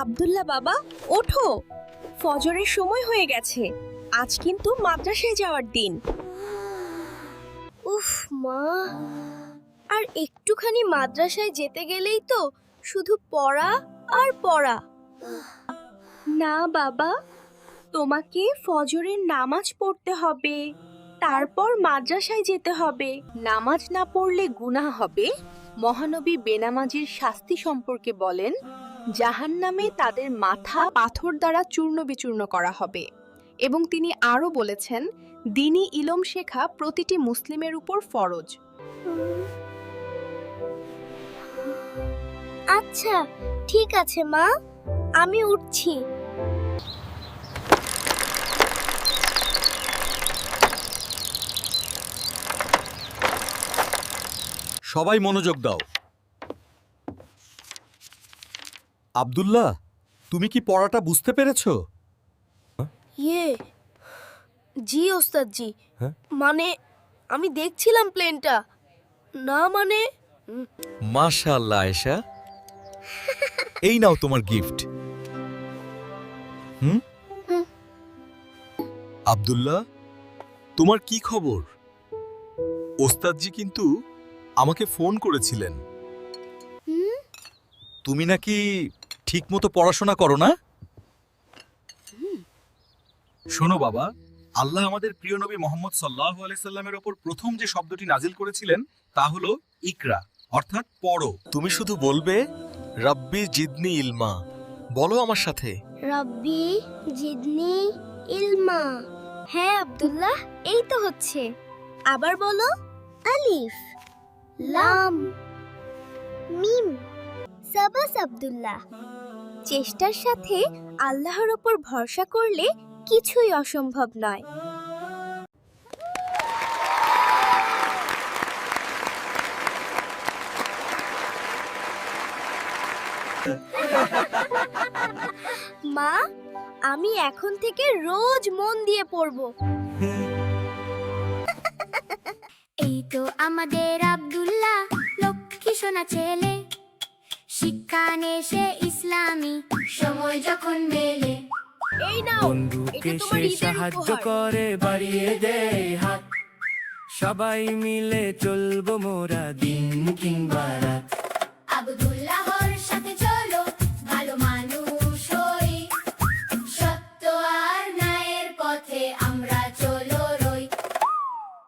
আব্দুল্লাহ বাবা, ওঠো, ফজরের সময় হয়ে গেছে। আজ কিন্তু মাদ্রাসায় যাওয়ার দিন। উফ মা, আর একটুখানি মাদ্রাসায় যেতে গেলেই তো শুধু পড়া আর পড়া। না বাবা, তোমাকে ফজরের নামাজ পড়তে হবে, তারপর মাদ্রাসায় যেতে হবে। নামাজ না পড়লে গুনাহ হবে। মহানবী বেনামাজির শাস্তি সম্পর্কে বলেন, জাহান্নামে তাদের মাথা পাথর দ্বারা চূর্ণ বিচূর্ণ করা হবে। এবং তিনি আরও বলেছেন, দ্বীনি ইলম শেখা প্রতিটি মুসলিমের উপর ফরজ। আচ্ছা ঠিক আছে মা, আমি উঠছি। সবাই মনোযোগ দাও। আব্দুল্লাহ, তুমি কি পড়াটা বুঝতে পেরেছো? জি ওস্তাদ জি। মানে আমি দেখছিলাম প্লেনটা, না মানে। মাশাআল্লাহ আয়েশা, এই নাও তোমার গিফট। আব্দুল্লাহ, তোমার কি খবর? ওস্তাদজি কিন্তু আমাকে ফোন করেছিলেন। তুমি নাকি ঠিকমতো পড়াশোনা করো না? শোনো বাবা, আল্লাহ আমাদের প্রিয় নবী মুহাম্মদ সাল্লাল্লাহু আলাইহি সাল্লামের উপর প্রথম যে শব্দটি নাজিল করেছিলেন তা হলো ইকরা, অর্থাৎ পড়ো। তুমি শুধু বলবে রাব্বি জিদনি ইলমা। বলো আমার সাথে, রাব্বি জিদনি ইলমা। হ্যাঁ আব্দুল্লাহ, এই তো হচ্ছে। আবার বলো। আলিফ লাম মিম। সাবাস আব্দুল্লাহ। চেষ্টার সাথে আল্লাহর উপর ভরসা করলে কিছুই অসম্ভব নয়। মা, আমি এখন থেকে রোজ মন দিয়ে পড়ব। এই তো আমাদের আব্দুল্লাহ, লক্ষ্মী সোনা ছেলে। শিক্ষা নেশে ইসলামী সময় যখন মেলে, এই নাও, বন্ধুকে এটা তোমার সে ঈদের সাহায্য উপহার। করে, বাড়িয়ে দেয় হাত। সবাই মিলে চলবো মোরা দিন কিংবা রাত। আব্দুল্লাহ